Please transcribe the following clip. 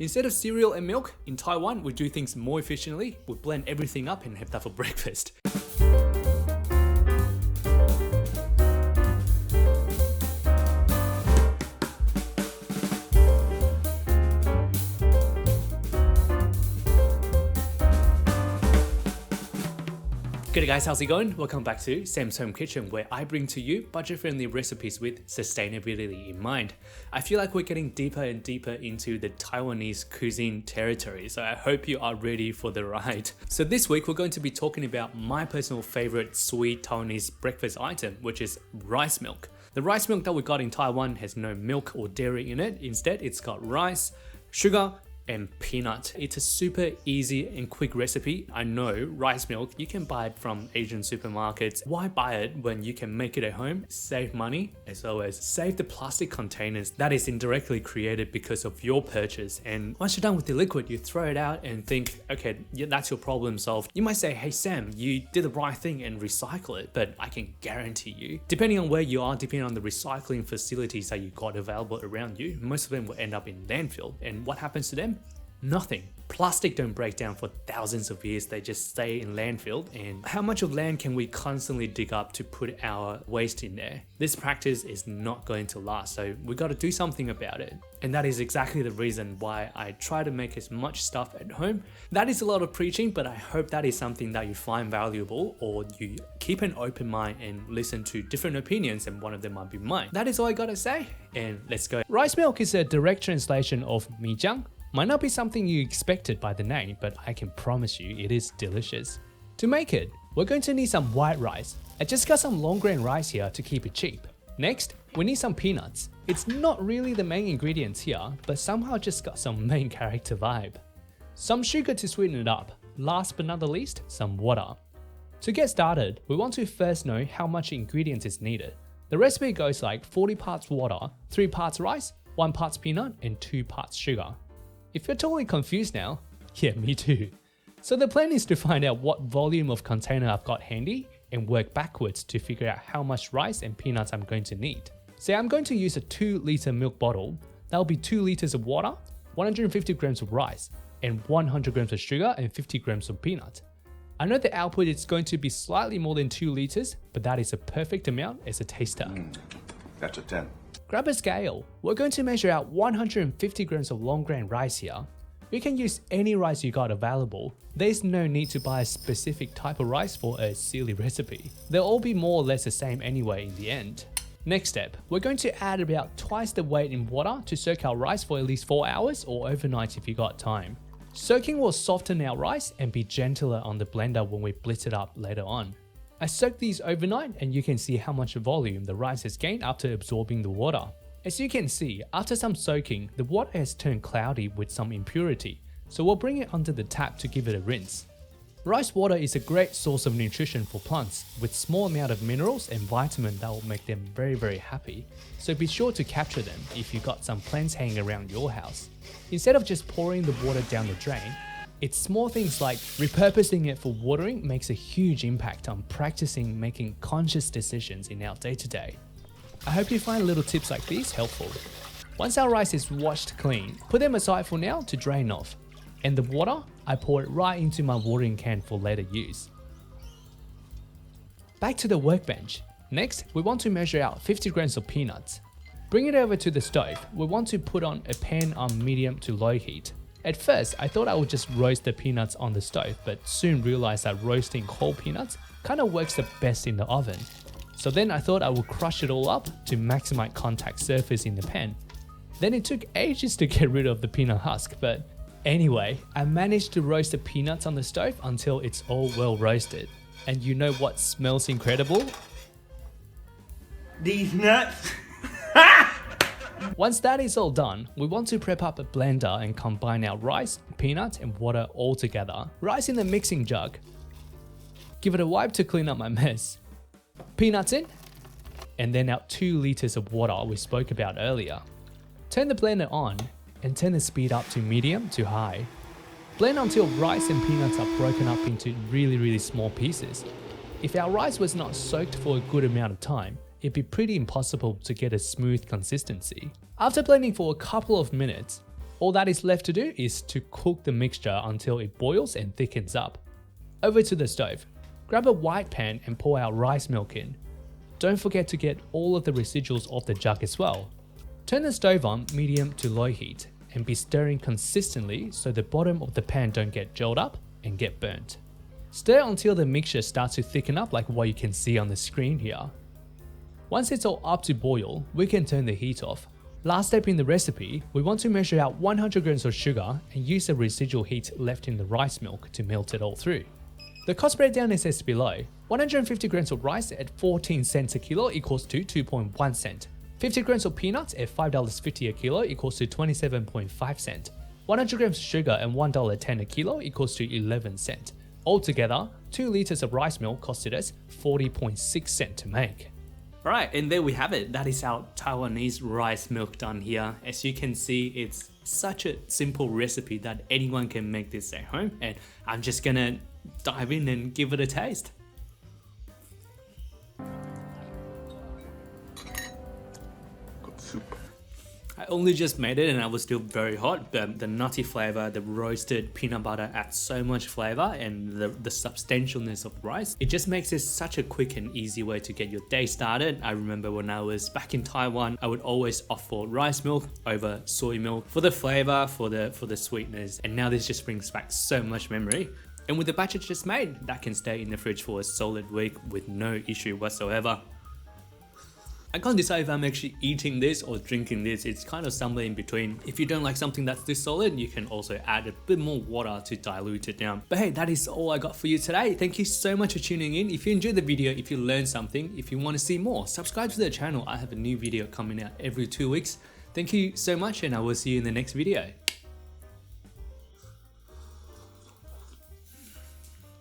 Instead of cereal and milk, in Taiwan we do things more efficiently. We blend everything up and have that for breakfast. G'day guys, how's it going? Welcome back to Sam's Home Kitchen, where I bring to you budget-friendly recipes with sustainability in mind. I feel like we're getting deeper and deeper into the Taiwanese cuisine territory, so I hope you are ready for the ride. So this week we're going to be talking about my personal favorite sweet Taiwanese breakfast item, which is rice milk. The rice milk that we got in Taiwan has no milk or dairy in it. Instead, it's got rice, sugar, and peanut. It's a super easy and quick recipe. I know rice milk, you can buy it from Asian supermarkets. Why buy it when you can make it at home, save money, as well as save the plastic containers that is indirectly created because of your purchase. And once you're done with the liquid, you throw it out and think, okay, yeah, that's your problem solved. You might say, hey Sam, you did the right thing and recycle it, but I can guarantee you, depending on where you are, depending on the recycling facilities that you got available around you, most of them will end up in landfill. And what happens to them? Nothing. Plastic don't break down for thousands of years, they just stay in landfill. And how much of land can we constantly dig up to put our waste in there? This practice is not going to last, so we got to do something about it. And that is exactly the reason why I try to make as much stuff at home. That is a lot of preaching, but I hope that is something that you find valuable, or you keep an open mind and listen to different opinions, and one of them might be mine. That is all I gotta say, and let's go. Rice milk is a direct translation of mijiang. Might not be something you expected by the name, but I can promise you it is delicious. To make it, we're going to need some white rice. I just got some long grain rice here to keep it cheap. Next, we need some peanuts. It's not really the main ingredients here, but somehow just got some main character vibe. Some sugar to sweeten it up. Last but not the least, some water. To get started, we want to first know how much ingredients is needed. The recipe goes like 40 parts water, 3 parts rice, 1 part peanut, and 2 parts sugar. If you're totally confused now, yeah, me too. So the plan is to find out what volume of container I've got handy and work backwards to figure out how much rice and peanuts I'm going to need. Say I'm going to use a 2-liter milk bottle. That'll be 2 liters of water, 150 grams of rice, and 100 grams of sugar and 50 grams of peanut. I know the output is going to be slightly more than 2 liters, but that is a perfect amount as a taster. That's a 10. Grab a scale. We're going to measure out 150 grams of long grain rice here. You can use any rice you got available. There's no need to buy a specific type of rice for a silly recipe. They'll all be more or less the same anyway in the end. Next step, we're going to add about twice the weight in water to soak our rice for at least 4 hours or overnight if you got time. Soaking will soften our rice and be gentler on the blender when we blitz it up later on. I soaked these overnight and you can see how much volume the rice has gained after absorbing the water. As you can see, after some soaking, the water has turned cloudy with some impurity, so we'll bring it under the tap to give it a rinse. Rice water is a great source of nutrition for plants, with small amount of minerals and vitamin that will make them very happy, so be sure to capture them if you got some plants hanging around your house. Instead of just pouring the water down the drain, it's small things like repurposing it for watering makes a huge impact on practicing making conscious decisions in our day-to-day. I hope you find little tips like these helpful. Once our rice is washed clean, put them aside for now to drain off. And the water, I pour it right into my watering can for later use. Back to the workbench. Next, we want to measure out 50 grams of peanuts. Bring it over to the stove. We want to put on a pan on medium to low heat. At first, I thought I would just roast the peanuts on the stove, but soon realized that roasting whole peanuts kinda works the best in the oven. So then I thought I would crush it all up to maximize contact surface in the pan. Then it took ages to get rid of the peanut husk, but anyway, I managed to roast the peanuts on the stove until it's all well roasted. And you know what smells incredible? These nuts! Once that is all done, we want to prep up a blender and combine our rice, peanuts, and water all together. Rice in the mixing jug. Give it a wipe to clean up my mess. Peanuts in, and then our 2 liters of water we spoke about earlier. Turn the blender on and turn the speed up to medium to high. Blend until rice and peanuts are broken up into really small pieces. If our rice was not soaked for a good amount of time, it'd be pretty impossible to get a smooth consistency. After blending for a couple of minutes, All that is left to do is to cook the mixture until it boils and thickens up. Over to the stove. Grab a white pan and pour our rice milk in. Don't forget to get all of the residuals off the jug as well. Turn the stove on medium to low heat and be stirring consistently so the bottom of the pan don't get gelled up and get burnt. Stir until the mixture starts to thicken up like what you can see on the screen here. Once it's all up to boil, we can turn the heat off. Last step in the recipe, we want to measure out 100 grams of sugar and use the residual heat left in the rice milk to melt it all through. The cost breakdown is as below. 150 grams of rice at 14 cents a kilo equals to 2.1 cent. 50 grams of peanuts at $5.50 a kilo equals to 27.5 cent. 100 grams of sugar and $1.10 a kilo equals to 11 cent. Altogether, 2 liters of rice milk costed us 40.6 cent to make. Right, and there we have it. That is our Taiwanese rice milk done here. As you can see, it's such a simple recipe that anyone can make this at home. And I'm just gonna dive in and give it a taste. Good soup. I only just made it and I was still very hot. The nutty flavor, the roasted peanut butter adds so much flavor, and the substantialness of rice. It just makes this such a quick and easy way to get your day started. I remember when I was back in Taiwan, I would always opt for rice milk over soy milk for the flavor, for the sweetness. And now this just brings back so much memory. And with the batch it's just made, that can stay in the fridge for a solid week with no issue whatsoever. I can't decide if I'm actually eating this or drinking this. It's kind of somewhere in between. If you don't like something that's this solid, you can also add a bit more water to dilute it down. But hey, that is all I got for you today. Thank you so much for tuning in. If you enjoyed the video, if you learned something, if you want to see more, subscribe to the channel. I have a new video coming out every 2 weeks. Thank you so much, and I will see you in the next video.